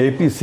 APC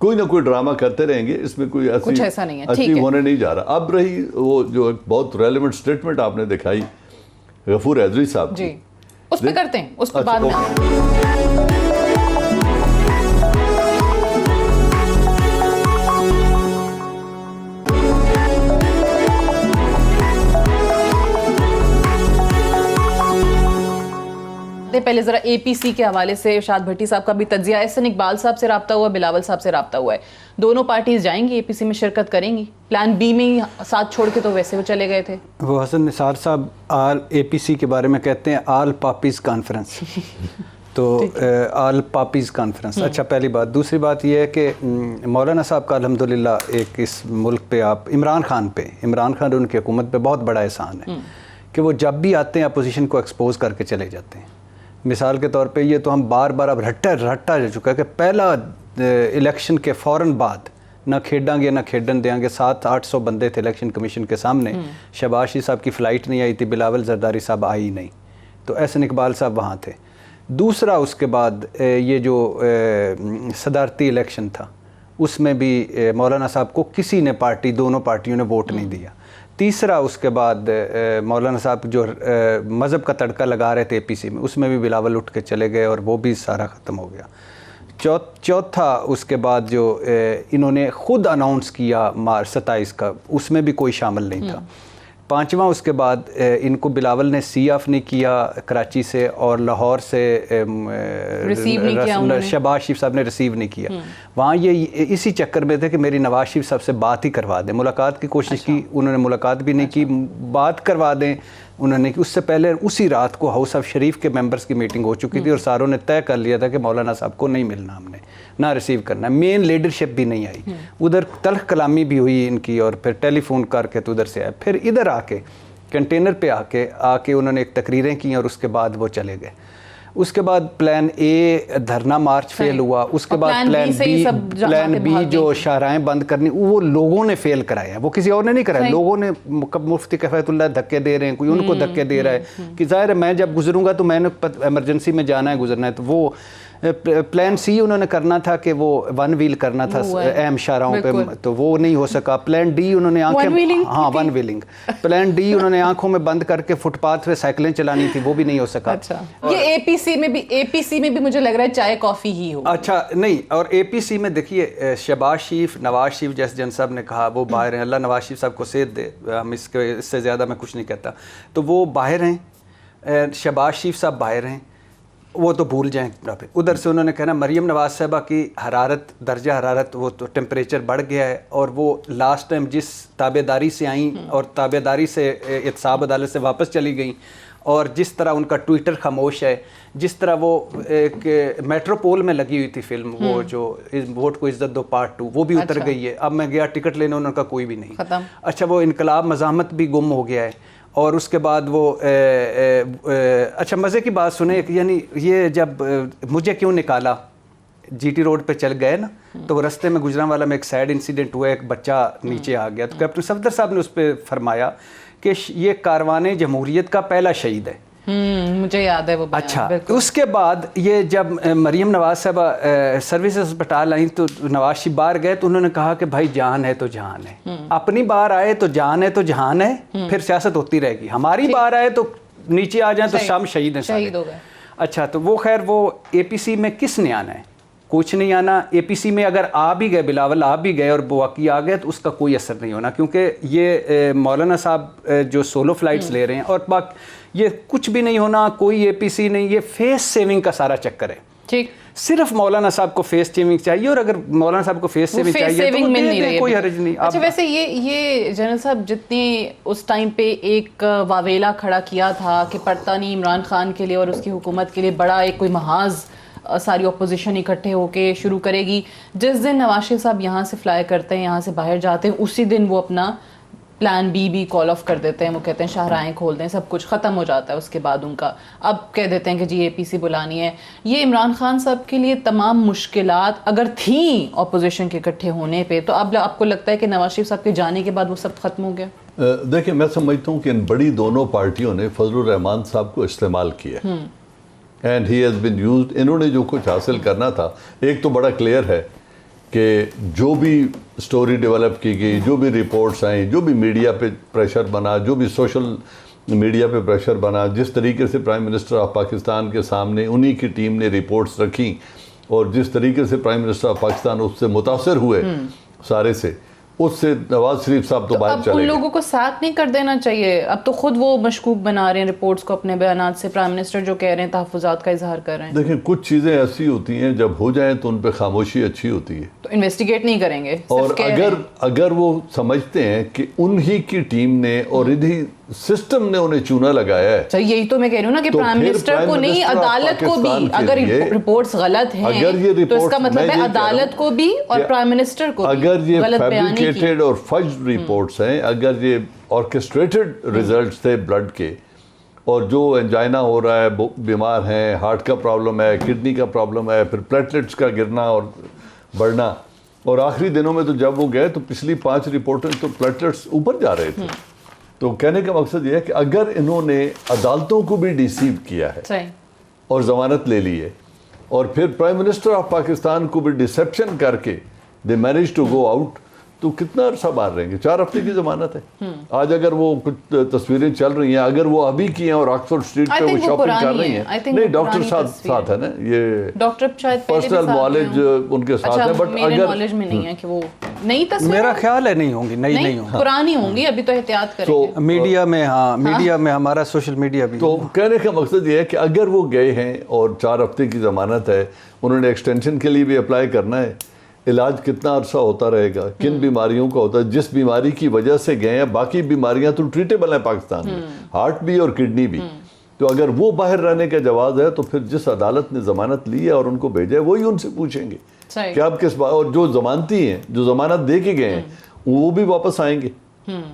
کوئی نہ کوئی ڈرامہ کرتے رہیں گے, اس میں کوئی کچھ ایسا نہیں ہے, اچیو ہونے نہیں جا رہا. اب رہی وہ جو ایک بہت ریلیونٹ اسٹیٹمنٹ آپ نے دکھائی غفور حیدری صاحب جی, اس پہ کرتے ہیں, اس پہ بعد میں. پہلے ذرا اے پی سی کے حوالے سے ارشاد بھٹی صاحب کا بھی تجزیہ, احسن اقبال صاحب سے رابطہ ہوا, بلاول صاحب سے رابطہ ہوا ہے, دونوں پارٹیز جائیں گی اے پی سی میں شرکت کریں گی؟ پلان بی میں ہی ساتھ چھوڑ کے تو ویسے وہ چلے گئے تھے. وہ حسن نثار صاحب آل اے پی سی کے بارے میں کہتے ہیں آل پاپیز کانفرنس, تو آل پاپیز کانفرنس. اچھا پہلی بات. دوسری بات یہ ہے کہ مولانا صاحب کا الحمدللہ ایک اس ملک پہ آپ عمران خان ان کی حکومت پہ بہت بڑا احسان ہے کہ وہ جب بھی آتے ہیں اپوزیشن کو ایکسپوز کر کے چلے جاتے ہیں. مثال کے طور پہ یہ تو ہم بار بار اب رٹا جا چکا ہے کہ پہلا الیکشن کے فوراً بعد نہ کھیڈاں گے نہ کھیڈن دیں گے, 700-800 بندے تھے الیکشن کمیشن کے سامنے, شہباز شریف صاحب کی فلائٹ نہیں آئی تھی, بلاول زرداری صاحب آئی نہیں, تو احسن اقبال صاحب وہاں تھے. دوسرا اس کے بعد یہ جو صدارتی الیکشن تھا اس میں بھی مولانا صاحب کو کسی نے دونوں پارٹیوں نے ووٹ نہیں دیا. تیسرا اس کے بعد مولانا صاحب جو مذہب کا تڑکا لگا رہے تھے اے پی سی میں, اس میں بھی بلاول اٹھ کے چلے گئے اور وہ بھی سارا ختم ہو گیا. چوتھا اس کے بعد جو انہوں نے خود اناؤنس کیا 27 کا, اس میں بھی کوئی شامل نہیں تھا. پانچواں اس کے بعد ان کو بلاول نے سی آف نہیں کیا کراچی سے, اور لاہور سے شہباز شریف صاحب نے ریسیو نہیں کیا. وہاں یہ اسی چکر میں تھے کہ میری نواز شریف صاحب سے بات ہی کروا دیں, ملاقات کی کوشش کی, انہوں نے ملاقات بھی نہیں کی, بات کروا دیں انہوں نے. اس سے پہلے اسی رات کو ہاؤس آف شریف کے ممبرز کی میٹنگ ہو چکی تھی اور ساروں نے طے کر لیا تھا کہ مولانا صاحب کو نہیں ملنا, ہم نے نہ ریسیو کرنا. مین لیڈرشپ بھی نہیں آئی, ادھر تلخ کلامی بھی ہوئی ان کی, اور پھر ٹیلی فون کر کے تو ادھر سے آئے. پھر ادھر آ کے کنٹینر پہ آ کے انہوں نے ایک تقریریں کی اور اس کے بعد وہ چلے گئے. اس کے بعد پلان اے دھرنا مارچ فیل ہوا, اس کے بعد پلان بی جو شاہراہیں بند کرنی, وہ لوگوں نے فیل کرایا, وہ کسی اور نے نہیں کرایا. لوگوں نے مفتی کفایت اللہ دھکے دے رہے ہیں, کوئی ان کو دھکے دے رہا ہے کہ ظاہر ہے میں جب گزروں گا تو میں نے ایمرجنسی میں جانا ہے, گزرنا ہے. تو وہ پلان سی انہوں نے کرنا تھا کہ وہ ون ویل کرنا تھا اہم شاہراہوں پہ, تو وہ نہیں ہو سکا. پلان ڈی انہوں نے ون ویلنگ پلان ڈی انہوں نے آنکھوں میں بند کر کے فٹ پاتھ پہ سائیکلیں چلانی تھی, وہ بھی نہیں ہو سکا. یہ اے پی سی میں بھی مجھے لگ رہا ہے چائے کافی ہی ہو. اچھا نہیں, اور اے پی سی میں دیکھیے شہباز شریف, نواز شریف جیسے جن صاحب نے کہا وہ باہر ہیں, اللہ نواز شریف صاحب کو صحت دے, ہم اس سے زیادہ میں کچھ نہیں کہتا, تو وہ باہر ہیں. شہباز شریف صاحب باہر ہیں, وہ تو بھول جائیں. ادھر سے انہوں نے کہنا مریم نواز صاحبہ کی درجہ حرارت وہ تو ٹیمپریچر بڑھ گیا ہے, اور وہ لاسٹ ٹائم جس تابع داری سے آئیں اور تابع داری سے احتساب عدالت سے واپس چلی گئیں, اور جس طرح ان کا ٹویٹر خاموش ہے, جس طرح وہ ایک میٹروپول میں لگی ہوئی تھی فلم, وہ جو ووٹ کو عزت دو پارٹ 2, وہ بھی اتر گئی ہے. اب میں گیا ٹکٹ لینے, ان کا کوئی بھی نہیں. اچھا وہ انقلاب مزاحمت بھی گم ہو گیا ہے. اور اس کے بعد وہ اچھا مزے کی بات سنیں, یعنی یہ جب مجھے کیوں نکالا جی ٹی روڈ پہ چل گئے نا, تو وہ رستے میں گجران والا میں ایک سیڈ انسیڈنٹ ہوا, ایک بچہ نیچے آ گیا, تو کیپٹن صفدر صاحب نے اس پہ فرمایا کہ یہ کاروان جمہوریت کا پہلا شہید ہے. مجھے یاد ہے وہ. اچھا اس کے بعد یہ جب مریم نواز صاحبہ سروسز ہسپتال آئیں تو نواز شریف باہر گئے, تو انہوں نے کہا کہ بھائی جان ہے تو جہان ہے, اپنی بار آئے تو جان ہے تو جہان ہے, پھر سیاست ہوتی رہے گی. ہماری بار آئے تو نیچے آ جائیں تو شام شہید ہیں, شہید ہو گئے. اچھا تو وہ خیر وہ اے پی سی میں کس نے آنا ہے, کچھ نہیں آنا. اے پی سی میں اگر آ بھی گئے, بلاول آ بھی گئے اور باقی آ گئے, تو اس کا کوئی اثر نہیں ہونا, کیونکہ یہ مولانا صاحب جو سولو فلائٹس لے رہے ہیں, اور یہ کچھ بھی نہیں ہونا, کوئی اے پی سی نہیں, یہ فیس سیونگ کا سارا چکر ہے. ٹھیک, صرف مولانا صاحب کو فیس سیونگ چاہیے, اور اگر مولانا صاحب کو فیس سیونگ چاہیے تو مل نہیں رہی, کوئی حرج نہیں. اچھا ویسے یہ جنرل صاحب جتنی اس ٹائم پہ ایک واویلا کھڑا کیا تھا کہ پڑتا نہیں عمران خان کے لیے اور اس کی حکومت کے لیے بڑا ایک کوئی محاذ ساری اپوزیشن اکٹھے ہو کے شروع کرے گی, جس دن نواز شریف صاحب یہاں سے فلائی کرتے ہیں, یہاں سے باہر جاتے ہیں, اسی دن وہ اپنا پلان بی بھی کال آف کر دیتے ہیں. وہ کہتے ہیں شاہراہیں کھول دیں, سب کچھ ختم ہو جاتا ہے. اس کے بعد ان کا اب کہہ دیتے ہیں کہ جی اے پی سی بلانی ہے. یہ عمران خان صاحب کے لیے تمام مشکلات اگر تھیں اپوزیشن کے اکٹھے ہونے پہ, تو اب آپ کو لگتا ہے کہ نواز شریف صاحب کے جانے کے بعد وہ سب ختم ہو گیا؟ دیکھیں میں سمجھتا ہوں کہ ان بڑی دونوں پارٹیوں نے فضل الرحمان صاحب کو استعمال کیا, and he has been used. انہوں نے جو کچھ حاصل کرنا تھا, ایک تو بڑا کلیئر ہے کہ جو بھی سٹوری ڈیولپ کی گئی, جو بھی رپورٹس آئیں, جو بھی میڈیا پہ پریشر بنا, جو بھی سوشل میڈیا پہ پریشر بنا, جس طریقے سے پرائم منسٹر آف پاکستان کے سامنے انہی کی ٹیم نے رپورٹس رکھیں, اور جس طریقے سے پرائم منسٹر آف پاکستان اس سے متاثر ہوئے سارے سے, اس سے نواز شریف صاحب تو باہر چلے گئے. ان لوگوں کو ساتھ نہیں کر دینا چاہیے؟ اب تو خود وہ مشکوک بنا رہے ہیں رپورٹس کو اپنے بیانات سے, پرائم منسٹر جو کہہ رہے ہیں تحفظات کا اظہار کر رہے ہیں. دیکھیں کچھ چیزیں ایسی ہوتی ہیں جب ہو جائیں تو ان پہ خاموشی اچھی ہوتی ہے, تو انویسٹیگیٹ نہیں کریں گے. اور اگر وہ سمجھتے ہیں کہ انہی کی ٹیم نے اور انہی سسٹم نے انہیں چونا لگایا ہے, یہی تو میں کہہ رہی ہوں نا کہ پرائم منسٹر کو نہیں, عدالت کو بھی, اگر رپورٹس غلط ہیں تو اس کا مطلب ہے عدالت کو بھی اور پرائم منسٹر کو بھی اگر یہ غلط بیانی کی. فیبریکیٹڈ اور فجڈ رپورٹس ہیں, اگر یہ آرکسٹریٹڈ ریزلٹس تھے بلڈ کے, اور جو انجائنا ہو رہا ہے, بیمار ہیں, ہارٹ کا پرابلم ہے, کڈنی کا پرابلم ہے, پھر پلیٹلیٹس کا گرنا اور بڑھنا, اور آخری دنوں میں تو جب وہ گئے تو پچھلی 5 رپورٹیں تو پلیٹلیٹس اوپر جا رہے تھے. تو کہنے کا مقصد یہ ہے کہ اگر انہوں نے عدالتوں کو بھی ڈیسیو کیا ہے اور ضمانت لے لی ہے, اور پھر پرائم منسٹر آف پاکستان کو بھی ڈسیپشن کر کے دے مینیج ٹو گو آؤٹ, تو کتنا عرصہ باہر رہیں گے؟ 4 ہفتے کی ضمانت ہے. آج اگر وہ کچھ تصویریں چل رہی ہیں, اگر وہ ابھی کی ہیں اور آکسفورڈ اسٹریٹ پہ وہ شاپنگ کر رہی ہیں, نہیں ڈاکٹر ساتھ ہے نا, یہ ڈاکٹر شاید پرسنل معالج ان کے ساتھ ہے, بٹ میرے نالج میں نہیں ہے کہ وہ نئی تصویر, میرا خیال ہے نہیں ہوں گی, نہیں ہوں, پرانی ہوں گی, ابھی تو احتیاط کریں گے میڈیا میں. ہاں میڈیا میں, ہمارا سوشل میڈیا بھی. تو کہنے کا مقصد یہ ہے کہ اگر وہ گئے ہیں اور 4 ہفتے کی ضمانت ہے, انہوں نے ایکسٹینشن کے لیے بھی اپلائی کرنا ہے, علاج کتنا عرصہ ہوتا رہے گا, کن بیماریوں کا ہوتا ہے, جس بیماری کی وجہ سے گئے ہیں, باقی بیماریاں تو ٹریٹیبل ہیں پاکستان میں, ہارٹ بھی اور کڈنی بھی. تو اگر وہ باہر رہنے کا جواز ہے تو پھر جس عدالت نے ضمانت لی ہے اور ان کو بھیجا ہے وہی ان سے پوچھیں گے کہ آپ کس بات, اور جو ضمانتی ہیں, جو ضمانت دے کے گئے ہیں, وہ بھی واپس آئیں گے,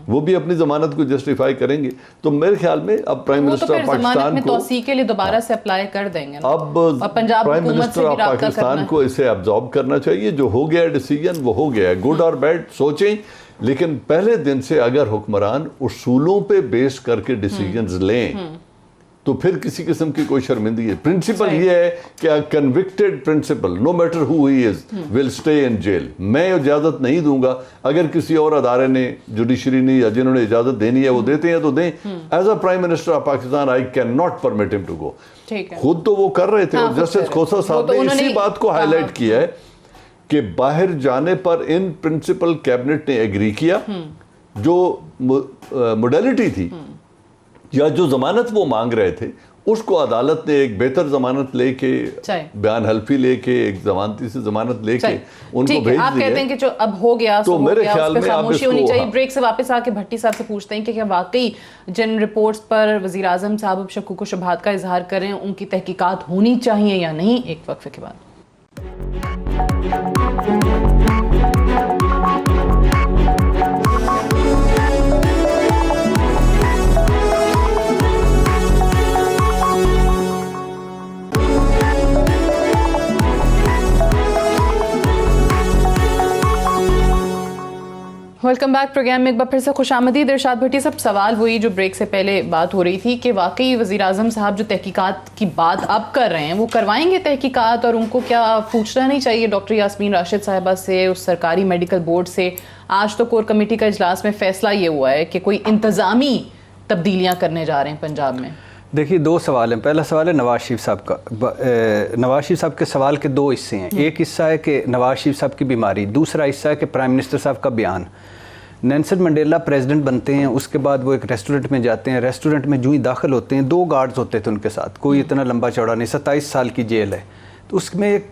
وہ بھی اپنی ضمانت کو جسٹیفائی کریں گے. تو میرے خیال میں اب پرائم منسٹر آف پاکستان کو توسیع کے لیے دوبارہ سے اپلائی کر دیں گے, اب پرائم منسٹر آف پاکستان کو اسے ابزارب کرنا چاہیے. جو ہو گیا ڈیسیجن وہ ہو گیا ہے, گڈ اور بیڈ سوچیں, لیکن پہلے دن سے اگر حکمران اصولوں پہ بیس کر کے ڈیسیجنز لیں تو پھر کسی قسم کی کوئی شرمندگی ہے. پرنسپل یہ ہے کہ convicted principal no matter who he is will stay in jail. میں اجازت نہیں دوں گا, اگر کسی اور ادارے نے, جوڈیشری نے, یا جنہوں نے اجازت دینی ہے وہ دیتے ہیں تو دیں. As a prime minister of Pakistan I can not permit ہم ٹو گو. خود تو وہ کر رہے تھے, اور جسٹس کھوسا صاحب نے اسی بات کو ہائی لائٹ کیا ہے کہ باہر جانے پر ان پرنسپل کیبنٹ نے ایگری کیا. جو موڈیلٹی تھی یا جو ضمانت وہ مانگ رہے تھے, اس کو عدالت نے ایک بہتر ضمانت لے کے, بیان حلفی لے کے, ایک ضمانتی سے ضمانت لے کے ان کو بھیج دیا. آپ کہتے ہیں کہ جو اب ہو گیا تو میرے خیال میں خاموشی ہونی چاہیے. بریک سے واپس آ کے بھٹی صاحب سے پوچھتے ہیں کہ کیا واقعی جن رپورٹس پر وزیر اعظم صاحب اب شکوک و شبہات کا اظہار کریں ان کی تحقیقات ہونی چاہیے یا نہیں. ایک وقفے کے بعد. Welcome back. پروگرام میں ایک بار پھر سے خوش آمدید. ارشاد بھٹی صاحب, سوال وہی جو بریک سے پہلے بات ہو رہی تھی کہ واقعی وزیر اعظم صاحب جو تحقیقات کی بات اب کر رہے ہیں وہ کروائیں گے تحقیقات, اور ان کو کیا پوچھنا نہیں چاہیے ڈاکٹر یاسمین راشد صاحبہ سے, اس سرکاری میڈیکل بورڈ سے؟ آج تو کور کمیٹی کا اجلاس میں فیصلہ یہ ہوا ہے کہ کوئی انتظامی تبدیلیاں کرنے جا رہے ہیں پنجاب میں. دیکھیے 2 سوال ہیں. پہلا سوال ہے نواز شریف صاحب کا. نواز شریف صاحب کے سوال کے 2 حصے ہیں. ایک حصہ ہے کہ نواز شریف صاحب کی بیماری, دوسرا حصہ ہے کہ پرائم منسٹر صاحب کا بیان. نیلسن منڈیلا پریزیڈنٹ بنتے ہیں, اس کے بعد وہ ایک ریسٹورنٹ میں جاتے ہیں, ریسٹورنٹ میں جو ہی داخل ہوتے ہیں 2 گارڈز ہوتے تھے ان کے ساتھ, کوئی اتنا لمبا چوڑا نہیں, 27 سال کی جیل ہے. تو اس میں ایک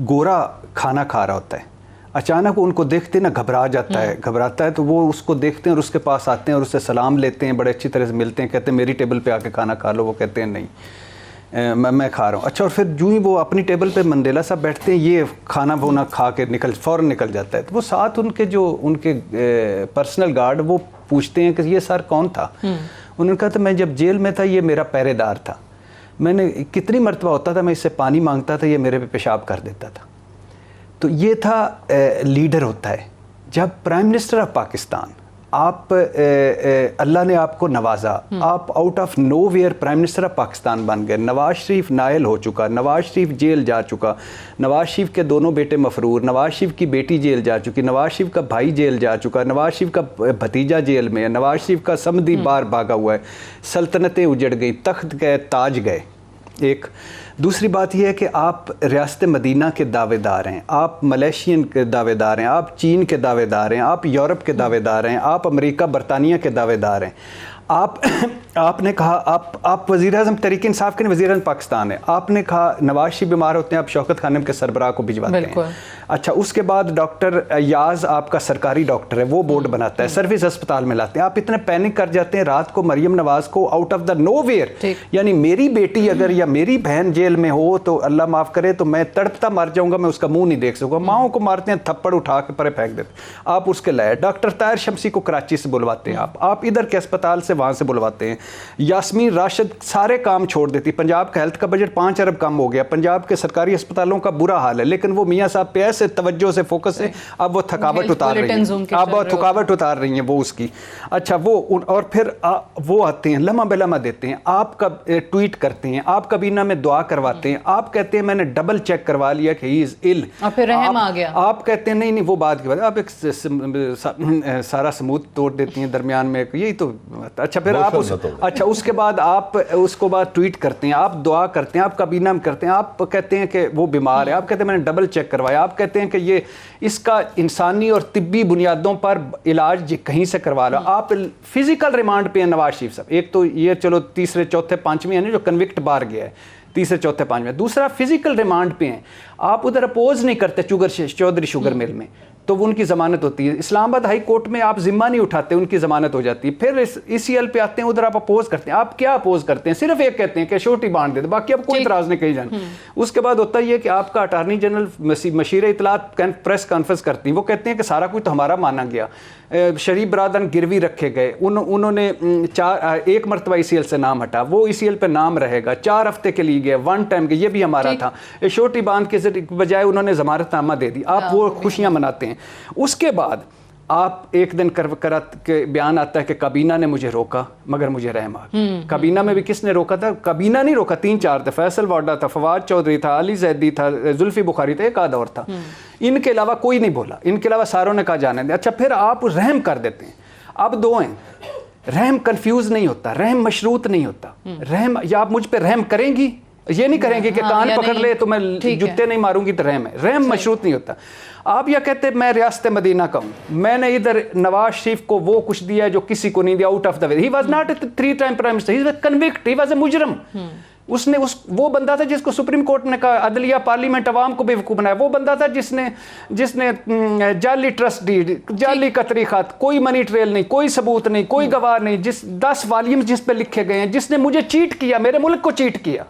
گورا کھانا کھا رہا ہوتا ہے, اچانک وہ ان کو دیکھتے نا گھبراتا ہے, تو وہ اس کو دیکھتے ہیں اور اس کے پاس آتے ہیں اور اس سے سلام لیتے ہیں, بڑے اچھی طرح سے ملتے ہیں, کہتے ہیں میری ٹیبل پہ آ کے کھانا کھا لو. وہ کہتے ہیں نہیں میں کھا رہا ہوں. اچھا, اور پھر جو ہی وہ اپنی ٹیبل پہ منڈیلا صاححب بیٹھتے ہیں, یہ کھانا بونا کھا کے فوراً نکل جاتا ہے. تو وہ ساتھ ان کے پرسنل گارڈ وہ پوچھتے ہیں کہ یہ سر کون تھا؟ انہوں نے کہا تھا میں جب جیل میں تھا یہ میرا پہرے دار تھا, میں نے کتنی مرتبہ ہوتا تھا میں اس سے پانی مانگتا تھا, یہ میرے پہ پیشاب کر دیتا تھا. تو یہ تھا لیڈر ہوتا ہے. جب پرائم منسٹر آف پاکستان آپ اللہ نے آپ کو نوازا, آپ out of nowhere prime minister of Pakistan بن گئے. نواز شریف نائل ہو چکا, نواز شریف جیل جا چکا, نواز شریف کے دونوں بیٹے مفرور, نواز شریف کی بیٹی جیل جا چکی, نواز شریف کا بھائی جیل جا چکا, نواز شریف کا بھتیجا جیل میں ہے, نواز شریف کا سمدھی باہر بھاگا ہوا ہے, سلطنتیں اجڑ گئی, تخت گئے, تاج گئے. ایک دوسری بات یہ ہے کہ آپ ریاست مدینہ کے دعوے دار ہیں, آپ ملیشین کے دعوے دار ہیں, آپ چین کے دعوے دار ہیں, آپ یورپ کے دعوے دار ہیں, آپ امریکہ برطانیہ کے دعوے دار ہیں. آپ نے کہا آپ وزیر اعظم تحریک انصاف کے وزیر اعظم پاکستان ہے. آپ نے کہا نواز شریف بیمار ہوتے ہیں, آپ شوکت خانم کے سربراہ کو بھجواتے ہیں. اچھا, اس کے بعد ڈاکٹر ایاز آپ کا سرکاری ڈاکٹر ہے, وہ بورڈ بناتا ہے, سروس ہسپتال میں لاتے ہیں. آپ اتنے پینک کر جاتے ہیں رات کو مریم نواز کو out of the nowhere, یعنی میری بیٹی اگر یا میری بہن جیل میں ہو تو اللہ معاف کرے تو میں تڑپتا مر جاؤں گا, میں اس کا منہ نہیں دیکھ سکوں گا. ماؤں کو مارتے ہیں, تھپڑ اٹھا کے پرے پھینک دیتے. آپ اس کے لائے ڈاکٹر طاہر شمسی کو کراچی سے بلواتے ہیں, آپ ادھر کے اسپتال سے وہاں سے بلواتے ہیں. یاسمین راشد سارے کام چھوڑ دیتی. پنجاب کا ہیلتھ کا بجٹ 5 ارب کم ہو گیا, پنجاب کے سرکاری اسپتالوں کا برا حال ہے, لیکن وہ میاں صاحب پہ ایسے توجہ سے فوکس ہے, اب وہ تھکاوٹ اتار رہی ہیں, اب وہ تھکاوٹ اتار رہی ہیں وہ اس کی. اچھا, وہ اور پھر وہ آتے ہیں لمحہ بے لمحہ دیتے ہیں, آپ کا ٹویٹ کرتے ہیں, آپ کابینہ میں دعا کرواتے ہیں, آپ کہتے ہیں میں نے ڈبل چیک کروا لیا کہ ہی از ال, پھر رحم آ گیا. آپ کہتے ہیں نہیں وہ بات کی بات, آپ ایک سارا سمود توڑ دیتی ہیں درمیان میں, یہی تو. اچھا, پھر آپ اچھا اس کے بعد آپ اس کو بعد ٹویٹ کرتے ہیں, آپ دعا کرتے ہیں, آپ کابینہ میں کرتے ہیں, آپ کہتے ہیں کہ وہ بیمار ہے, آپ کہتے ہیں میں نے ڈبل چیک کروایا, آپ کہتے ہیں کہ یہ اس کا انسانی اور طبی بنیادوں پر علاج کہیں سے کروا لو. آپ فزیکل ریمانڈ پہ ہیں نواز شریف صاحب. ایک تو یہ چلو تیسرے چوتھے پانچویں ہے جو کنوکٹ باہر گیا ہے, تیسرے چوتھے پانچویں. دوسرا فزیکل ریمانڈ پہ ہیں, آپ ادھر اپوز نہیں کرتے چودھری شوگر مل میں, تو وہ ان کی ضمانت ہوتی ہے. اسلام آباد ہائی کورٹ میں آپ ذمہ نہیں اٹھاتے, ان کی ضمانت ہو جاتی ہے. پھر ECL پہ آتے ہیں, ادھر آپ اپوز کرتے ہیں. آپ کیا اپوز کرتے ہیں؟ صرف ایک کہتے ہیں کہ شورٹی بانڈ دے دیں, باقی آپ کوئی اعتراض نہیں کہی جانا. اس کے بعد ہوتا یہ کہ آپ کا اٹارنی جنرل مشیر اطلاعات پریس کانفرنس کرتی ہیں, وہ کہتے ہیں کہ سارا کچھ تو ہمارا مانا گیا, شریف برادران گروی رکھے گئے, انہوں نے 1 مرتبہ ECL سے نام ہٹا, وہ ECL پہ نام رہے گا, 4 ہفتے کے لیے گئے, 1 ٹائم کے, یہ بھی ہمارا تھا. شورٹی باندھ کے بجائے انہوں نے ضمانت نامہ دے دی, آپ وہ خوشیاں مناتے ہیں. اس کے بعد آپ ایک دن کرت کے بیان آتا ہے کہ کابینہ نے مجھے روکا مگر مجھے رحم آ گیا. کابینہ میں بھی کس نے روکا تھا؟ کابینہ نہیں روکا, 3-4 تھے. فیصل واڈا تھا, فواد چودھری تھا, علی زیدی تھا, زلفی بخاری تھا, ایک آدھ اور تھا. ان کے علاوہ کوئی نہیں بولا, ان کے علاوہ ساروں نے کہا جانے دیں. اچھا, پھر آپ رحم کر دیتے ہیں. اب 2 ہیں, رحم کنفیوز نہیں ہوتا, رحم مشروط نہیں ہوتا. رحم یا آپ مجھ پہ رحم کریں گی, یہ نہیں کریں گے کہ کان پکڑ لے تو میں جوتے نہیں ماروں گی, تو رحم ہے. رحم مشروط نہیں ہوتا. آپ یہ کہتے ہیں میں ریاست مدینہ کا ہوں, میں نے ادھر نواز شریف کو وہ کچھ دیا ہے جو کسی کو نہیں دیا, out of the way. He was not a 3 time prime minister, he was convict, he was a مجرم. اس نے وہ بندہ تھا جس کو سپریم کورٹ نے کہا عدلیہ پارلیمنٹ عوام کو بیوقوف بنایا. وہ بندہ تھا جس نے جعلی ٹرسٹ ڈیڈ, جعلی قطری خط, کوئی منی ٹریل نہیں, کوئی ثبوت نہیں, کوئی گواہ نہیں, 10 والیوم جس پہ لکھے گئے ہیں, جس نے مجھے چیٹ کیا, میرے ملک کو چیٹ کیا.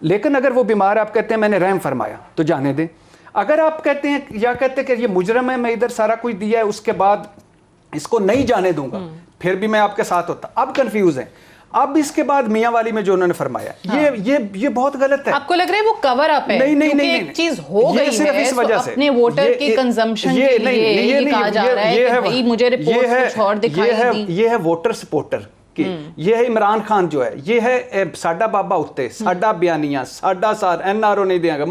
لیکن اگر وہ بیمار, آپ کہتے ہیں میں نے رحم فرمایا, تو جانے دیں. اگر آپ کہتے ہیں یا کہتے ہیں کہ یہ مجرم ہے, میں ادھر سارا کچھ دیا ہے, اس کے بعد اس کو نہیں جانے دوں گا, پھر بھی میں آپ کے ساتھ ہوتا. اب کنفیوز ہیں. اب اس کے بعد میاں والی میں جو انہوں نے فرمایا, یہ بہت غلط ہے. آپ کو لگ رہا ہے وہ کور اپ ہے؟ نہیں, ایک چیز ہو گئی ہے, صرف اس وجہ سے اپنے ووٹر کی کنزمپشن کے لیے یہ کہا جا رہا ہے کہ بھائی مجھے رپورٹس کچھ اور دکھائی دیں. یہ ہے ووٹر سپورٹر. یہ ہے عمران خان جو ہے, یہ ہے ساڈا بابا اتے, ساڈا بیانیاں, ساڈا سار, NRO نہیں دیں گا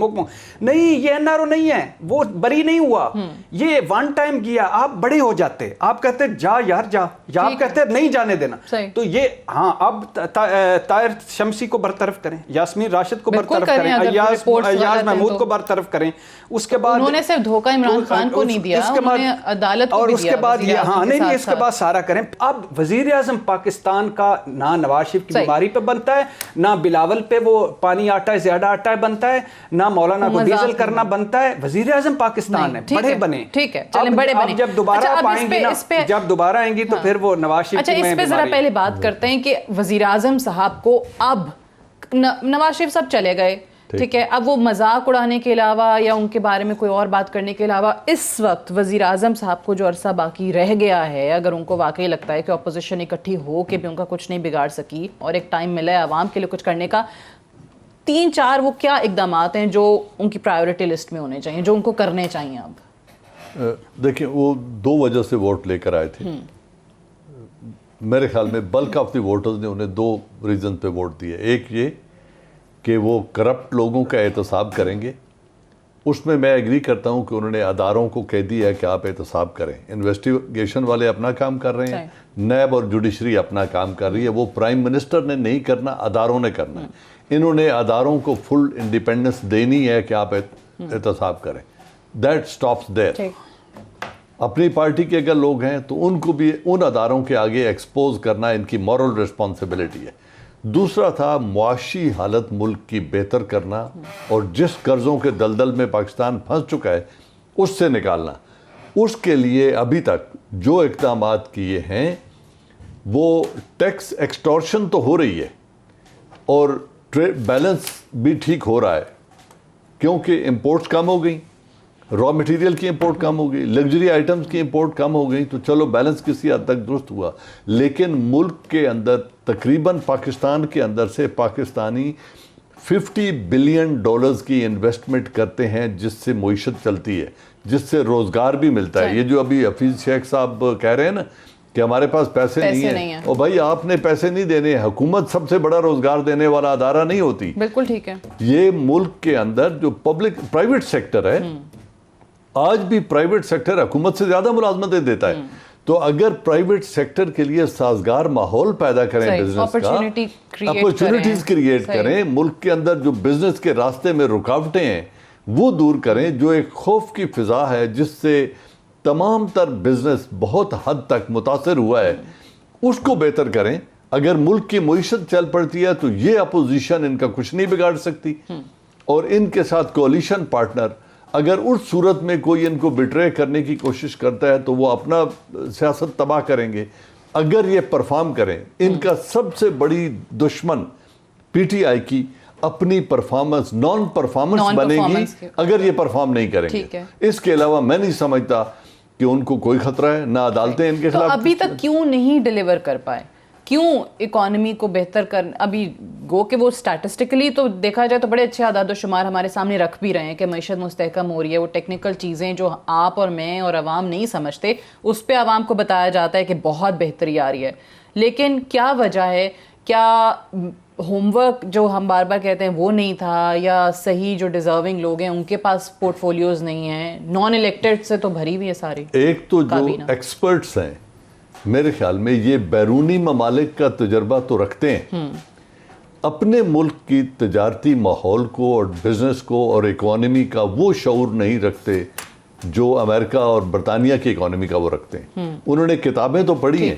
نہیں, یہ NRO نہیں ہے, وہ بری نہیں ہوا, یہ 1 ٹائم گیا. آپ بڑے ہو جاتے, آپ کہتے جا یار جا, یا آپ کہتے نہیں جانے دینا. تو یہ ہاں, اب طاہر شمسی کو برطرف کریں, یاسمین راشد کو برطرف کریں, ایاز محمود کو برطرف کریں. اس کے بعد انہوں نے صرف دھوکہ عمران خان کو نہیں دیا, انہوں نے عدالت کو بھی دیا. اور اس کے بعد ہاں نہیں, اس کے بعد سارا کریں. اب وزیر اعظم پاکستان کا نہ نواز شریف کی بیماری پہ بنتا ہے, نہ بلاول پہ وہ پانی آٹا ہے زیادہ آٹا ہے بنتا ہے, نہ مولانا کو ڈیزل کرنا بنتا ہے. وزیر اعظم پاکستان ہے, بڑے بنے. ٹھیک ہے, چلیں بڑے بنے. جب دوبارہ آئیں گی نا, جب دوبارہ آئیں گی تو پھر وہ نواز شریف. اچھا, اس پہ ذرا پہلے بات کرتے ہیں کہ وزیر اعظم صاحب کو اب نواز شریف صاحب چلے گئے, ٹھیک ہے, اب وہ مذاق اڑانے کے علاوہ یا ان کے بارے میں کوئی اور بات کرنے کے علاوہ اس وقت وزیر اعظم صاحب کو جو عرصہ باقی رہ گیا ہے, اگر ان کو واقعی لگتا ہے کہ اپوزیشن اکٹھی ہو کے بھی ان کا کچھ نہیں بگاڑ سکی اور ایک ٹائم ملا ہے عوام کے لیے کچھ کرنے کا, 3-4 وہ کیا اقدامات ہیں جو ان کی پرائیورٹی لسٹ میں ہونے چاہیے, جو ان کو کرنے چاہیے؟ اب دیکھیں, وہ 2 وجہ سے ووٹ لے کر آئے تھے. میرے خیال میں بلک آف دی ووٹرز نے انہیں 2 ریزن پہ ووٹ دیے. ایک یہ کہ وہ کرپٹ لوگوں کا احتساب کریں گے. اس میں ایگری کرتا ہوں کہ انہوں نے اداروں کو کہہ دیا ہے کہ آپ احتساب کریں. انویسٹیگیشن والے اپنا کام کر رہے ہیں, نیب اور جوڈیشری اپنا کام کر رہی ہے. وہ پرائم منسٹر نے نہیں کرنا, اداروں نے کرنا ہے. انہوں نے اداروں کو فل انڈیپینڈنس دینی ہے کہ آپ احتساب کریں. دیٹ سٹاپس دیر. اپنی پارٹی کے اگر لوگ ہیں تو ان کو بھی ان اداروں کے آگے ایکسپوز کرنا ان کی مورل ریسپانسبلٹی ہے. دوسرا تھا معاشی حالت ملک کی بہتر کرنا, اور جس قرضوں کے دلدل میں پاکستان پھنس چکا ہے اس سے نکالنا. اس کے لیے ابھی تک جو اقدامات کیے ہیں وہ ٹیکس ایکسٹورشن تو ہو رہی ہے اور بیلنس بھی ٹھیک ہو رہا ہے, کیونکہ امپورٹس کم ہو گئیں, را مٹیریل کی امپورٹ کم ہو گئی, لگژری آئٹمز کی امپورٹ کم ہو گئی, تو چلو بیلنس کسی حد تک درست ہوا. لیکن ملک کے اندر تقریباً پاکستان کے اندر سے پاکستانی $50 بلین کی انویسٹمنٹ کرتے ہیں, جس سے معیشت چلتی ہے, جس سے روزگار بھی ملتا ہے. یہ جو ابھی حفیظ شیخ صاحب کہہ رہے ہیں نا کہ ہمارے پاس پیسے نہیں ہیں, اور بھائی آپ نے پیسے نہیں دینے, حکومت سب سے بڑا روزگار دینے والا ادارہ نہیں ہوتی. بالکل ٹھیک ہے. یہ ملک کے اندر جو پرائیویٹ سیکٹر ہے, آج بھی پرائیویٹ سیکٹر حکومت سے زیادہ ملازمتیں دیتا ہے. تو اگر پرائیویٹ سیکٹر کے لیے سازگار ماحول پیدا کریں, بزنس کا اپرچونٹیز کریٹ کریں, ملک کے اندر جو بزنس کے راستے میں رکاوٹیں ہیں وہ دور کریں, جو ایک خوف کی فضا ہے جس سے تمام تر بزنس بہت حد تک متاثر ہوا ہے, اس کو بہتر کریں. اگر ملک کی معیشت چل پڑتی ہے تو یہ اپوزیشن ان کا کچھ نہیں بگاڑ سکتی, اور ان کے ساتھ کولیشن پارٹنر اگر اس صورت میں کوئی ان کو بٹرے کرنے کی کوشش کرتا ہے تو وہ اپنا سیاست تباہ کریں گے. اگر یہ پرفارم کریں, ان کا سب سے بڑی دشمن پی ٹی آئی کی اپنی پرفارمنس, نان پرفارمنس بنے گی اگر یہ پرفارم نہیں کریں گے. اس کے علاوہ میں نہیں سمجھتا کہ ان کو کوئی خطرہ ہے, نہ عدالتیں ان کے خلاف. ابھی تک کیوں نہیں ڈیلیور کر پائے, کیوں اکانومی کو بہتر ابھی گو کہ وہ اسٹیٹسٹکلی تو دیکھا جائے تو بڑے اچھے اعداد و شمار ہمارے سامنے رکھ بھی رہے ہیں کہ معیشت مستحکم ہو رہی ہے. وہ ٹیکنیکل چیزیں جو آپ اور میں اور عوام نہیں سمجھتے, اس پہ عوام کو بتایا جاتا ہے کہ بہت بہتری آ رہی ہے. لیکن کیا وجہ ہے, کیا ہوم ورک جو ہم بار بار کہتے ہیں وہ نہیں تھا, یا صحیح جو ڈیزرونگ لوگ ہیں ان کے پاس پورٹ فولیوز نہیں ہیں, نان الیکٹڈ سے تو بھری ہوئی ہے ساری. ایک تو جو ایکسپرٹس ہیں میرے خیال میں یہ بیرونی ممالک کا تجربہ تو رکھتے ہیں, اپنے ملک کی تجارتی ماحول کو اور بزنس کو اور اکانومی کا وہ شعور نہیں رکھتے جو امریکہ اور برطانیہ کی اکانومی کا وہ رکھتے ہیں. انہوں نے کتابیں تو پڑھی ہیں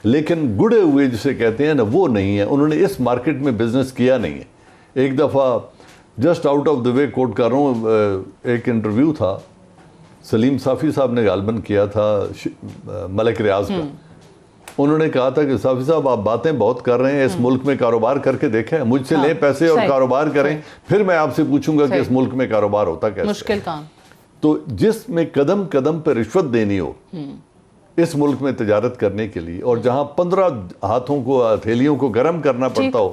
لیکن گڑے ہوئے جسے کہتے ہیں نا وہ نہیں ہے. انہوں نے اس مارکیٹ میں بزنس کیا نہیں ہے. ایک دفعہ جسٹ آؤٹ آف دا وے کوٹ کر رہا ہوں, ایک انٹرویو تھا سلیم صافی صاحب نے غالباً کیا تھا ملک ریاض کا. انہوں نے کہا تھا کہ صافی صاحب آپ باتیں بہت کر رہے ہیں, اس ملک میں کاروبار کر کے دیکھیں, مجھ سے لیں پیسے اور کاروبار کریں, پھر میں آپ سے پوچھوں گا کہ اس ملک میں کاروبار ہوتا کیسے. مشکل کام. تو جس میں قدم قدم پہ رشوت دینی ہو اس ملک میں تجارت کرنے کے لیے, اور جہاں 15 ہاتھوں کو ہتھیلیوں کو گرم کرنا پڑتا ہو,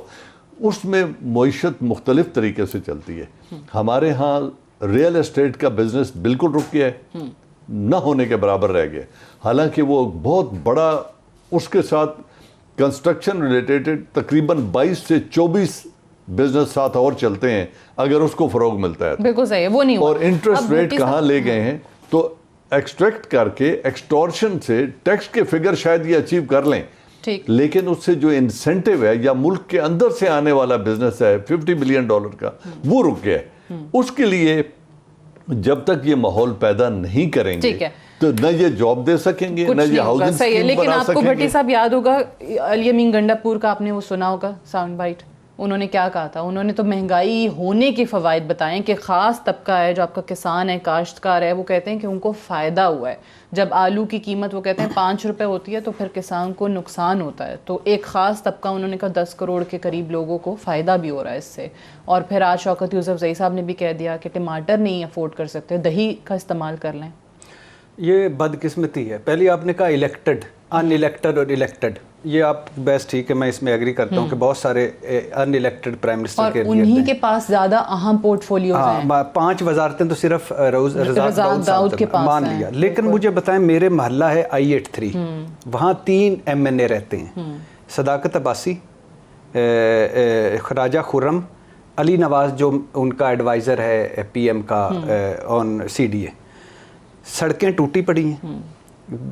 اس میں معیشت مختلف طریقے سے چلتی ہے. ہمارے ہاں ریئل اسٹیٹ کا بزنس بالکل رک گیا ہے, نہ ہونے کے برابر رہ گیا, حالانکہ وہ بہت بڑا, اس کے ساتھ کنسٹرکشن ریلیٹڈ تقریباً 22 سے 24 بزنس ساتھ اور چلتے ہیں اگر اس کو فروغ ملتا ہے. بالکل صحیح ہے, وہ نہیں. اور انٹرسٹ ریٹ کہاں لے گئے ہیں, تو ایکسٹریکٹ کر کے ایکسٹورشن سے ٹیکس کے فگر شاید یہ اچیو کر لیں, لیکن اس سے جو انسینٹیو ہے یا ملک کے اندر سے آنے والا بزنس ہے $50 بلین کا, وہ رک گیا ہے. اس کے لیے جب تک یہ ماحول پیدا نہیں کریں گے تو نہ یہ جاب دے سکیں گے, نہ یہ ہاؤسنگ اسکیم بنا سکیں گے. لیکن آپ کو بھٹی صاحب یاد ہوگا علی امین گنڈا پور کا, آپ نے وہ سنا ہوگا ساؤنڈ بائٹ, انہوں نے کیا کہا تھا. انہوں نے تو مہنگائی ہونے کے فوائد بتائے کہ خاص طبقہ ہے جو آپ کا کسان ہے, کاشتکار ہے, وہ کہتے ہیں کہ ان کو فائدہ ہوا ہے. جب آلو کی قیمت وہ کہتے ہیں 5 روپے ہوتی ہے تو پھر کسان کو نقصان ہوتا ہے. تو ایک خاص طبقہ, انہوں نے کہا 10 کروڑ کے قریب لوگوں کو فائدہ بھی ہو رہا ہے اس سے. اور پھر آج شوکت یوسف زئی صاحب نے بھی کہہ دیا کہ ٹماٹر نہیں افورڈ کر سکتے, دہی کا استعمال کر لیں. یہ بدقسمتی ہے. پہلے آپ نے کہا الیکٹڈ, ان الیکٹڈ اور الیکٹڈ. یہ آپ بس ٹھیک ہے، میں اس میں ایگری کرتا ہوں کہ بہت سارے ان الیکٹڈ پرائم منسٹر کے انہی کے پاس زیادہ اہم پورٹ فولیوز ہیں. 5 وزارتیں تو صرف رزاق داؤد کے پاس مان لیا. لیکن مجھے بتائیں، میرے محلہ ہے I83، وہاں 3 MNA رہتے ہیں، صداقت عباسی، راجہ خرم، علی نواز جو ان کا ایڈوائزر ہے PM کا آن CDA. سڑکیں ٹوٹی پڑی ہیں،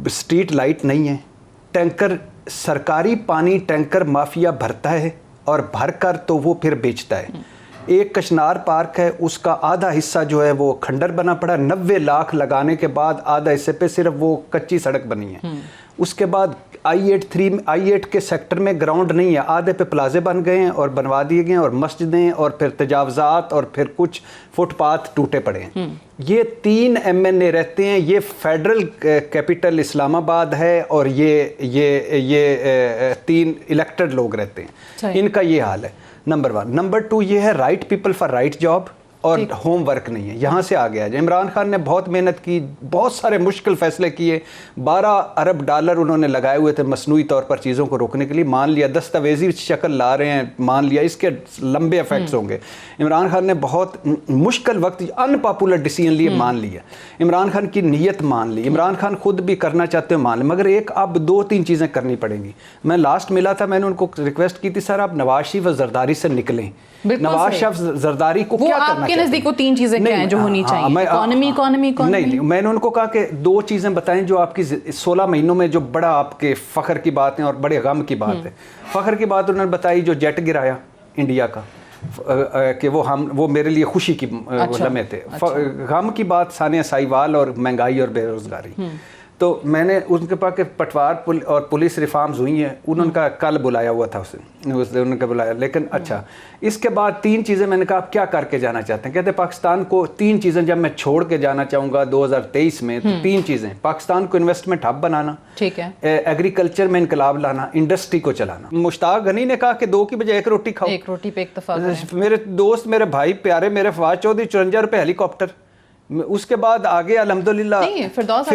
اسٹریٹ لائٹ نہیں ہے، ٹینکر سرکاری پانی ٹینکر مافیا بھرتا ہے اور بھر کر تو وہ پھر بیچتا ہے. ایک کشنار پارک ہے، اس کا آدھا حصہ جو ہے وہ کھنڈر بنا پڑا، 90 لاکھ لگانے کے بعد آدھا حصے پہ صرف وہ کچی سڑک بنی ہے. اس کے بعد I8 کے سیکٹر میں گراؤنڈ نہیں ہے، آدھے پہ پلازے بن گئے ہیں اور بنوا دیے گئے ہیں، اور مسجدیں اور پھر تجاوزات اور پھر کچھ فٹ پاتھ ٹوٹے پڑے ہیں. یہ 3 MNA رہتے ہیں. یہ فیڈرل کیپٹل اسلام آباد ہے اور یہ 3 الیکٹڈ لوگ رہتے ہیں. ان کا یہ حال ہے. نمبر 1. نمبر 2 یہ ہے right people for right job, اور ہوم ورک نہیں ہے. یہاں سے آگے آ جائے. عمران خان نے بہت محنت کی، بہت سارے مشکل فیصلے کیے، 12 ارب ڈالر انہوں نے لگائے ہوئے تھے مصنوعی طور پر چیزوں کو روکنے کے لیے. مان لیا دستاویزی شکل لا رہے ہیں، مان لیا اس کے لمبے افیکٹس ہوں گے. عمران خان نے بہت مشکل وقت ان پاپولر ڈیسیژن لیے، مان لیا. عمران خان کی نیت مان لی، عمران خان خود بھی کرنا چاہتے ہیں، مان لی. مگر ایک اب 2-3 چیزیں کرنی پڑیں گی. میں لاسٹ ملا تھا، میں نے ان کو ریکویسٹ کی تھی، سر آپ نواز شریف اور زرداری سے نکلیں. نواز شریف زرداری کو کیا کرنا کے نزدیک وہ 3 چیزیں کیا ہیں جو ہونی چاہیے؟ اکانومی نہیں، میں نے ان کو کہا کہ 2 چیزیں بتائیں جو آپ کی 16 مہینوں میں جو بڑا آپ کے فخر کی بات ہے اور بڑے غم کی بات ہے. فخر کی بات انہوں نے بتائی جو جیٹ گرایا انڈیا کا، کہ وہ میرے لیے خوشی کی لمحے تھے. غم کی بات ثانیہ ساہیوال اور مہنگائی اور بے روزگاری. تو میں نے ان کے پاس کہ پٹوار اور پولیس ریفارمز ہوئی ہیں، انہوں کا کل بلایا ہوا تھا انہوں نے بلایا. لیکن اچھا، اس کے بعد 3 چیزیں میں نے کہا آپ کیا کر کے جانا چاہتے ہیں؟ کہتے ہیں پاکستان کو 3 چیزیں جب میں چھوڑ کے جانا چاہوں گا 2023 میں، تو 3 چیزیں: پاکستان کو انویسٹمنٹ ہب بنانا، ٹھیک ہے، ایگریکلچر میں انقلاب لانا، انڈسٹری کو چلانا. مشتاق غنی نے کہا کہ 2 کی بجائے 1 روٹی کھاؤ. 1 روٹی پہ اتفاق. میرے دوست، میرے بھائی پیارے، میرے فواد چودھری 54 روپے ہیلی کاپٹر. اس کے بعد آگے الحمدللہ فردوس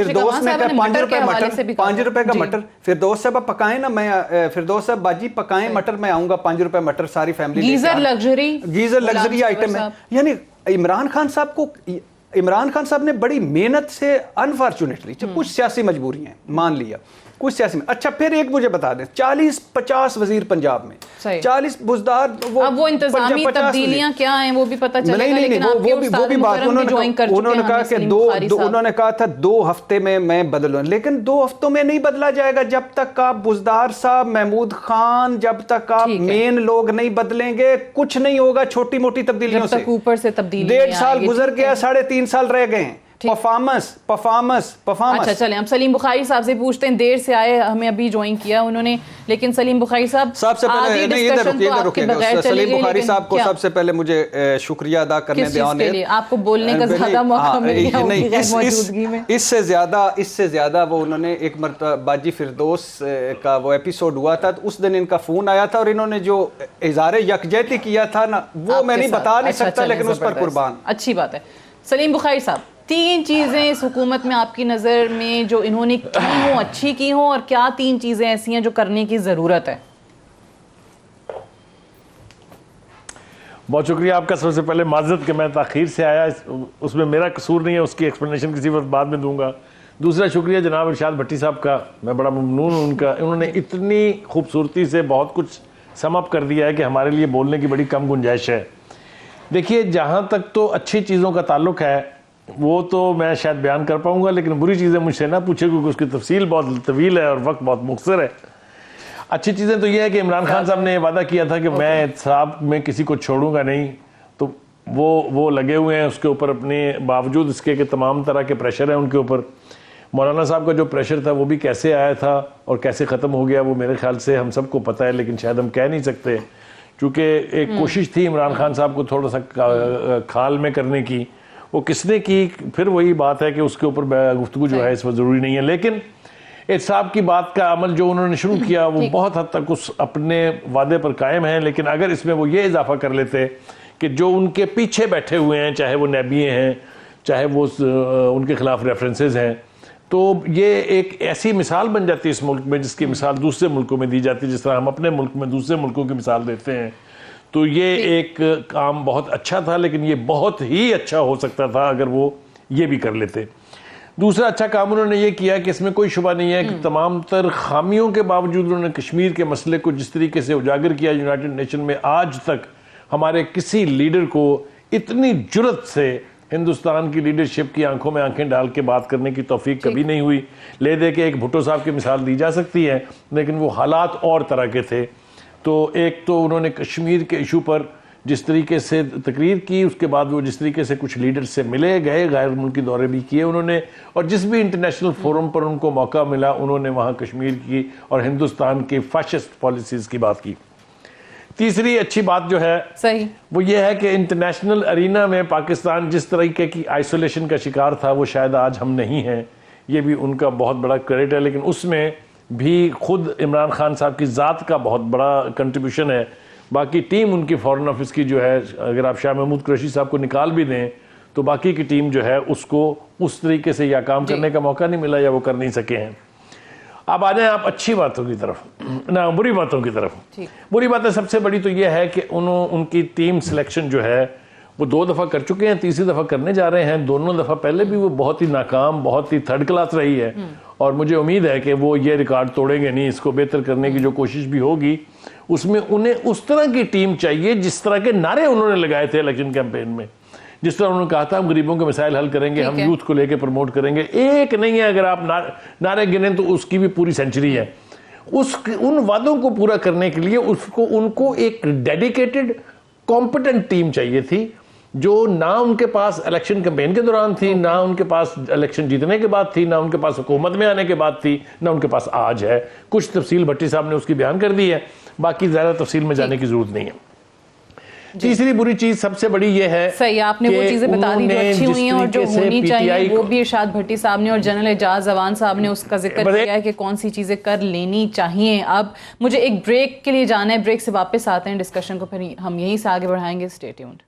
نے کہا 5 روپے مٹر، 5 روپے کا مٹر. فردوس صاحب آپ پکائیں نا، میں فردوس صاحب باجی پکائیں مٹر، میں آؤں گا. 5 روپے مٹر ساری فیملی. گیزر لگژری آئٹم ہے. یعنی عمران خان صاحب نے بڑی محنت سے، انفارچونیٹلی کچھ سیاسی مجبوری ہیں، مان لیا کچھ سیاسی میں. اچھا پھر ایک مجھے بتا دیں، 40-50 وزیر پنجاب میں، 40 بزدار. اب وہ انتظامی تبدیلیاں کیا ہیں وہ بھی پتہ چلے گا. لیکن وہ بھی بات انہوں نے کہا کہ انہوں نے کہا تھا 2 ہفتے میں بدلوں. لیکن 2 ہفتوں میں نہیں بدلا جائے گا جب تک آپ بزدار صاحب، محمود خان، جب تک آپ مین لوگ نہیں بدلیں گے کچھ نہیں ہوگا. چھوٹی موٹی تبدیلیوں سے اوپر سے تبدیلی. 1.5 سال گزر گیا، 3.5 سال رہ گئے ہیں. پرفارمنس. اچھا چلیں اب سلیم بخاری صاحب سے پوچھتے ہیں. دیر سے آئے، ہمیں ابھی جوائن کیا انہوں نے. لیکن سلیم بخاری صاحب سے پہلے سلیم بخاری صاحب کو سب سے پہلے مجھے شکریہ ادا کرنے دیں. آپ کو بولنے کا زیادہ موقع مل گیا. اس سے زیادہ وہ انہوں نے ایک مرتبہ باجی فردوس کا وہ ایپیسوڈ ہوا تھا، اس دن ان کا فون آیا تھا اور انہوں نے جو اظہار یکجہتی کیا تھا نا، وہ میں نہیں بتا نہیں سکتا، لیکن اس پر قربان. اچھی بات ہے. سلیم بخاری صاحب، 3 چیزیں اس حکومت میں آپ کی نظر میں جو انہوں نے کی ہوں، اچھی کی ہوں، اور کیا 3 چیزیں ایسی ہیں جو کرنے کی ضرورت ہے؟ بہت شکریہ آپ کا. سب سے پہلے معذرت کہ میں تاخیر سے آیا، اس میں میرا قصور نہیں ہے، اس کی ایکسپلینیشن کسی وقت بعد میں دوں گا. دوسرا شکریہ جناب ارشاد بھٹی صاحب کا، میں بڑا ممنون ہوں ان کا. انہوں نے اتنی خوبصورتی سے بہت کچھ سم اپ کر دیا ہے کہ ہمارے لیے بولنے کی بڑی کم گنجائش ہے. دیکھیے، جہاں تک تو اچھی چیزوں کا تعلق ہے وہ تو میں شاید بیان کر پاؤں گا، لیکن بری چیزیں مجھ سے نہ پوچھے کیونکہ اس کی تفصیل بہت طویل ہے اور وقت بہت مختصر ہے. اچھی چیزیں تو یہ ہے کہ عمران خان صاحب نے یہ وعدہ کیا تھا کہ میں احتساب میں کسی کو چھوڑوں گا نہیں، تو وہ لگے ہوئے ہیں اس کے اوپر اپنے باوجود اس کے کہ تمام طرح کے پریشر ہیں ان کے اوپر. مولانا صاحب کا جو پریشر تھا وہ بھی کیسے آیا تھا اور کیسے ختم ہو گیا وہ میرے خیال سے ہم سب کو پتہ ہے، لیکن شاید ہم کہہ نہیں سکتے، چونکہ ایک کوشش تھی عمران خان صاحب کو تھوڑا سا کھال میں کرنے کی. وہ کس نے کی، پھر وہی بات ہے کہ اس کے اوپر گفتگو جو ہے اس وقت ضروری نہیں ہے. لیکن احتساب کی بات کا عمل جو انہوں نے شروع کیا وہ بہت حد تک اس اپنے وعدے پر قائم ہیں. لیکن اگر اس میں وہ یہ اضافہ کر لیتے کہ جو ان کے پیچھے بیٹھے ہوئے ہیں، چاہے وہ نیبیے ہیں، چاہے وہ ان کے خلاف ریفرنسز ہیں، تو یہ ایک ایسی مثال بن جاتی ہے اس ملک میں جس کی مثال دوسرے ملکوں میں دی جاتی ہے، جس طرح ہم اپنے ملک میں دوسرے ملکوں کی مثال دیتے ہیں. تو یہ ایک کام بہت اچھا تھا، لیکن یہ بہت ہی اچھا ہو سکتا تھا اگر وہ یہ بھی کر لیتے. دوسرا اچھا کام انہوں نے یہ کیا کہ اس میں کوئی شبہ نہیں ہے کہ تمام تر خامیوں کے باوجود انہوں نے کشمیر کے مسئلے کو جس طریقے سے اجاگر کیا یونائٹڈ نیشن میں، آج تک ہمارے کسی لیڈر کو اتنی جرأت سے ہندوستان کی لیڈرشپ کی آنکھوں میں آنکھیں ڈال کے بات کرنے کی توفیق کبھی نہیں ہوئی. لے دے کے ایک بھٹو صاحب کی مثال دی جا سکتی ہے، لیکن وہ حالات اور طرح کے تھے. تو ایک تو انہوں نے کشمیر کے ایشو پر جس طریقے سے تقریر کی، اس کے بعد وہ جس طریقے سے کچھ لیڈر سے ملے گئے، غیر ملکی دورے بھی کیے انہوں نے، اور جس بھی انٹرنیشنل فورم پر ان کو موقع ملا انہوں نے وہاں کشمیر کی اور ہندوستان کی فاشسٹ پالیسیز کی بات کی. تیسری اچھی بات جو ہے صحیح وہ یہ ہے کہ انٹرنیشنل ارینا میں پاکستان جس طریقے کی آئسولیشن کا شکار تھا وہ شاید آج ہم نہیں ہیں. یہ بھی ان کا بہت بڑا کریڈٹ ہے، لیکن اس میں بھی خود عمران خان صاحب کی ذات کا بہت بڑا کنٹریبیوشن ہے. باقی ٹیم ان کی فارن آفس کی جو ہے، اگر آپ شاہ محمود قریشی صاحب کو نکال بھی دیں تو باقی کی ٹیم جو ہے اس کو اس طریقے سے یا کام کرنے کا موقع نہیں ملا یا وہ کر نہیں سکے ہیں. اب آ جائیں آپ اچھی باتوں کی طرف، نہ بری باتوں کی طرف. بری باتیں سب سے بڑی تو یہ ہے کہ ان کی ٹیم سلیکشن جو ہے وہ 2 دفعہ کر چکے ہیں، تیسری دفعہ کرنے جا رہے ہیں. دونوں دفعہ پہلے بھی وہ بہت ہی ناکام، بہت ہی تھرڈ کلاس رہی ہے، اور مجھے امید ہے کہ وہ یہ ریکارڈ توڑیں گے نہیں. اس کو بہتر کرنے کی جو کوشش بھی ہوگی اس میں انہیں اس طرح کی ٹیم چاہیے جس طرح کے نعرے انہوں نے لگائے تھے الیکشن کیمپین میں. جس طرح انہوں نے کہا تھا ہم غریبوں کے مسائل حل کریں گے، ہم یوتھ کو لے کے پروموٹ کریں گے. ایک نہیں ہے، اگر آپ نعرے گنیں تو اس کی بھی پوری سینچری ہے. ان وعدوں کو پورا کرنے کے لیے ان کو ایک ڈیڈیکیٹڈ کمپیٹنٹ ٹیم چاہیے تھی، جو نہ ان کے پاس الیکشن کیمپین کے دوران تھی، نہ ان کے پاس الیکشن جیتنے کے بعد تھی، نہ ان کے پاس حکومت میں آنے کے بعد تھی، نہ ان کے پاس آج ہے. کچھ تفصیل بھٹی صاحب نے اس کی بیان کر دی ہے، باقی زیادہ تفصیل میں جانے کی ضرورت نہیں ہے. تیسری بری چیز سب سے بڑی یہ ہے، صحیح آپ نے وہ چیزیں بتا دی جو اچھی ہوئی ہیں اور جو ہونی چاہیے، وہ بھی ارشاد بھٹی صاحب نے اور جنرل اعجاز اعوان صاحب نے اس کا ذکر کیا ہے کہ کون سی چیزیں کر لینی چاہیے. اب مجھے ایک بریک کے لیے جانا ہے، بریک سے واپس آتے ہیں، ڈسکشن کو پھر ہم یہیں سے آگے بڑھائیں گے. Stay tuned.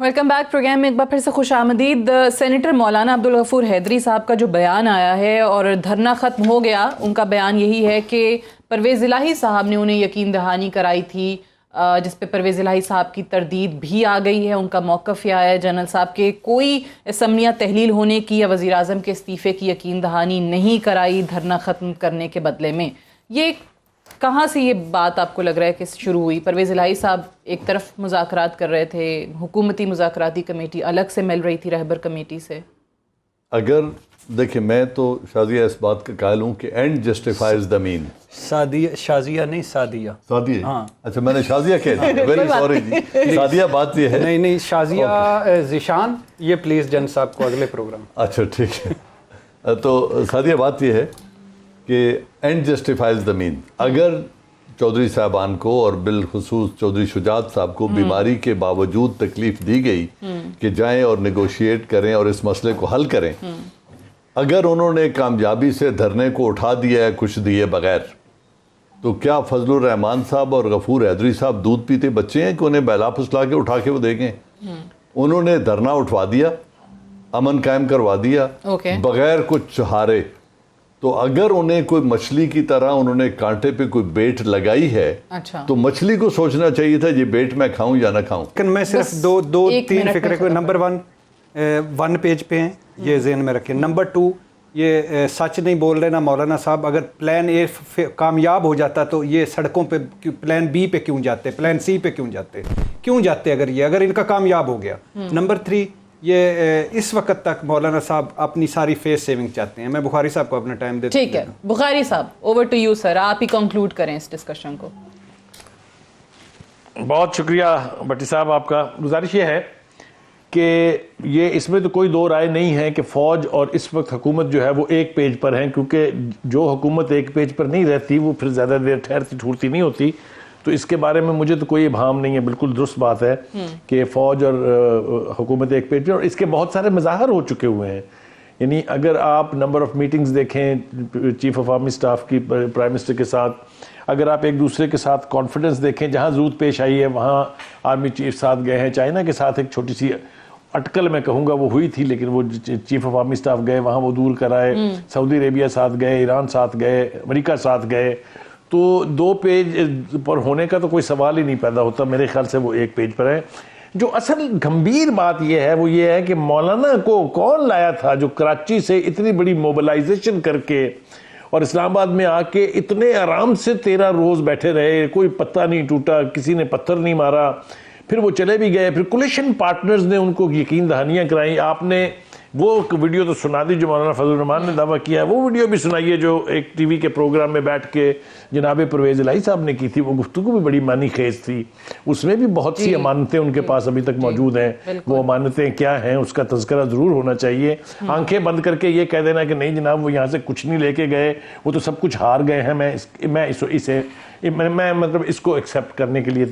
Welcome back. Programme میں ایک بار پھر سے خوش آمدید. سینیٹر مولانا عبدالغفور حیدری صاحب کا جو بیان آیا ہے اور دھرنا ختم ہو گیا، ان کا بیان یہی ہے کہ پرویز الہی صاحب نے انہیں یقین دہانی کرائی تھی، جس پہ پرویز الہی صاحب کی تردید بھی آ گئی ہے. ان کا موقف یہ آیا ہے جنرل صاحب کے کوئی اسمبلیاں تحلیل ہونے کی یا وزیر اعظم کے استعفے کی یقین دہانی نہیں کرائی دھرنا ختم کرنے کے بدلے میں. یہ کہاں سے یہ بات آپ کو لگ رہا ہے کہ شروع ہوئی؟ پرویز الہی صاحب ایک طرف مذاکرات کر رہے تھے، حکومتی مذاکراتی کمیٹی الگ سے مل رہی تھی رہبر کمیٹی سے. اگر دیکھیں، میں تو شازیہ اس بات کا قائل ہوں کہ اینڈ جسٹیفائز دا مین. شازیہ نہیں سعدیہ. سعدیہ، اچھا میں نے شازیہ کہہ دیا، ویری سوری جی. شازیہ بات یہ ہے، نہیں شازیہ ذیشان، یہ پلیز جن صاحب کو اگلے پروگرام. اچھا ٹھیک ہے. تو شازیہ بات یہ ہے کہ اینڈ جسٹیفائز دا مین. اگر چودھری صاحبان کو اور بالخصوص چودھری شجاعت صاحب کو بیماری کے باوجود تکلیف دی گئی کہ جائیں اور نیگوشیٹ کریں اور اس مسئلے کو حل کریں، اگر انہوں نے کامیابی سے دھرنے کو اٹھا دیا ہے کچھ دیے بغیر، تو کیا فضل الرحمان صاحب اور غفور حیدری صاحب دودھ پیتے بچے ہیں کہ انہیں بہلا پھسلا کے اٹھا کے وہ دیکھیں؟ انہوں نے دھرنا اٹھوا دیا، امن قائم کروا دیا بغیر کچھ ہارے. تو اگر انہیں کوئی مچھلی کی طرح انہوں نے کانٹے پہ کوئی بیٹ لگائی ہے تو مچھلی کو سوچنا چاہیے تھا یہ بیٹ میں کھاؤں یا نہ کھاؤں. لیکن میں صرف دو تین فکرے کو، نمبر 1 پیج پہ ہیں، یہ ذہن میں رکھیں. نمبر 2، یہ سچ نہیں بول رہے نا مولانا صاحب. اگر پلان اے کامیاب ہو جاتا تو یہ سڑکوں پہ پلان بی پہ کیوں جاتے، پلان سی پہ کیوں جاتے اگر ان کا کامیاب ہو گیا. نمبر 3، یہ اس وقت تک مولانا صاحب اپنی ساری فیس سیونگ چاہتے ہیں. میں بخاری صاحب کو اپنا ٹائم دیتا ہوں. ٹھیک ہے بخاری صاحب، اوور ٹو یو سر، آپ ہی کنکلوڈ کریں اس ڈسکشن کو. بہت شکریہ بھٹی صاحب آپ کا. گزارش یہ ہے کہ یہ اس میں تو کوئی دو رائے نہیں ہے کہ فوج اور اس وقت حکومت جو ہے وہ ایک پیج پر ہیں، کیونکہ جو حکومت ایک پیج پر نہیں رہتی وہ پھر زیادہ دیر ٹھہرتی ٹھورتی نہیں ہوتی. تو اس کے بارے میں مجھے تو کوئی ابہام نہیں ہے، بالکل درست بات ہے کہ فوج اور حکومت ایک پیج پر، اور اس کے بہت سارے مظاہر ہو چکے ہوئے ہیں. یعنی اگر آپ نمبر آف میٹنگز دیکھیں چیف آف آرمی سٹاف کی پرائم منسٹر کے ساتھ، اگر آپ ایک دوسرے کے ساتھ کانفیڈنس دیکھیں، جہاں ضرورت پیش آئی ہے وہاں آرمی چیف ساتھ گئے ہیں. چائنا کے ساتھ ایک چھوٹی سی اٹکل میں کہوں گا وہ ہوئی تھی، لیکن وہ چیف آف آرمی سٹاف گئے وہاں وہ دور کرائے. سعودی عربیہ ساتھ گئے، ایران ساتھ گئے، امریکہ ساتھ گئے. تو دو پیج پر ہونے کا تو کوئی سوال ہی نہیں پیدا ہوتا، میرے خیال سے وہ ایک پیج پر ہے. جو اصل گمبھیر بات یہ ہے وہ یہ ہے کہ مولانا کو کون لایا تھا جو کراچی سے اتنی بڑی موبلائزیشن کر کے اور اسلام آباد میں آ کے اتنے آرام سے 13 روز بیٹھے رہے، کوئی پتا نہیں ٹوٹا، کسی نے پتھر نہیں مارا، پھر وہ چلے بھی گئے. پھر کولیشن پارٹنرز نے ان کو یقین دہانیاں کرائیں. آپ نے وہ ویڈیو تو سنا دی جو مولانا فضل الرحمان نے دعویٰ کیا ہے، وہ ویڈیو بھی سنائیے جو ایک ٹی وی کے پروگرام میں بیٹھ کے جناب پرویز الہی صاحب نے کی تھی. وہ گفتگو بھی بڑی معنی خیز تھی، اس میں بھی بہت سی امانتیں ان کے پاس ابھی تک موجود ہیں. وہ امانتیں کیا ہیں اس کا تذکرہ ضرور ہونا چاہیے. آنکھیں بند کر کے یہ کہہ دینا کہ نہیں جناب وہ یہاں سے کچھ نہیں لے کے گئے، وہ تو سب کچھ ہار گئے ہیں، میں مطلب اس کو ایکسیپٹ کرنے کے لیے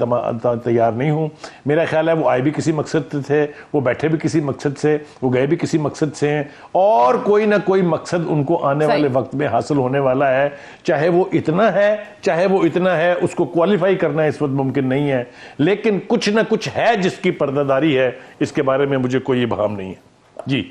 تیار نہیں ہوں. میرا خیال ہے وہ آئے بھی کسی مقصد سے تھے، وہ بیٹھے بھی کسی مقصد سے، وہ گئے بھی کسی مقصد سے ہیں، اور کوئی نہ کوئی مقصد ان کو آنے والے وقت میں حاصل ہونے والا ہے. چاہے وہ اتنا ہے چاہے وہ اتنا ہے، اس کو کوالیفائی کرنا اس وقت ممکن نہیں ہے، لیکن کچھ نہ کچھ ہے جس کی پردہ داری ہے. اس کے بارے میں مجھے کوئی ابہام نہیں ہے. جی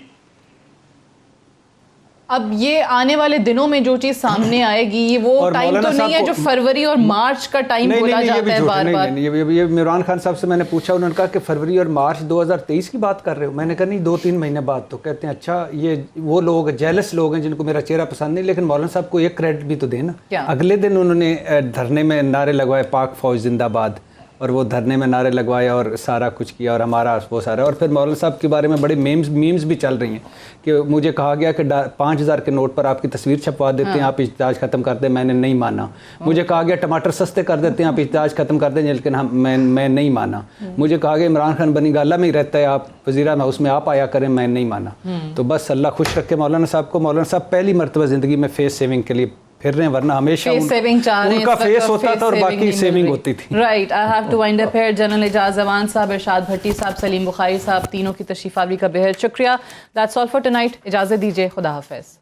اب یہ آنے والے دنوں میں جو چیز سامنے آئے گی وہ ٹائم تو نہیں ہے جو فروری اور مارچ کا ٹائم بولا جاتا ہے بار بار. یہ عمران خان صاحب سے میں نے پوچھا، انہوں نے کہا کہ فروری اور مارچ 2023 کی بات کر رہے ہو. میں نے کہا نہیں 2-3 مہینے بعد. تو کہتے ہیں اچھا یہ وہ لوگ جیلس لوگ ہیں جن کو میرا چہرہ پسند نہیں، لیکن مولانا صاحب کو ایک کریڈٹ بھی تو دینا. اگلے دن انہوں نے دھرنے میں نعرے لگوائے پاک فوج زندہ باد، اور وہ دھرنے میں نعرے لگوائے اور سارا کچھ کیا، اور ہمارا وہ سارا. اور پھر مولانا صاحب کے بارے میں بڑے میمز بھی چل رہی ہیں کہ مجھے کہا گیا کہ 5000 کے نوٹ پر آپ کی تصویر چھپوا دیتے ہیں، آپ احتجاج ختم کر دیں. میں نے نہیں مانا. مجھے کہا گیا ٹماٹر سستے کر دیتے ہیں، آپ احتجاج ختم کر دیں، لیکن میں نہیں مانا. مجھے کہا گیا عمران خان بنی گالہ میں ہی رہتا ہے، آپ وزیرہ میں اس میں آپ آیا کریں، میں نہیں مانا. تو بس اللہ خوش رکھے مولانا صاحب کو. مولانا صاحب پہلی مرتبہ زندگی میں فیس سیونگ کے لیے پھر رہے ہیں، ورنہ ہمیشہ ان کا فیس ہوتا تھا اور باقی سیونگ ہوتی تھی. Right. I have to wind up here. General Ijaz Aman صاحب، ارشاد بھٹی صاحب، سلیم بخاری صاحب، تینوں کی تشریف آوری کا بہت شکریہ. That's all for tonight. اجازت دیجیے، خدا حافظ.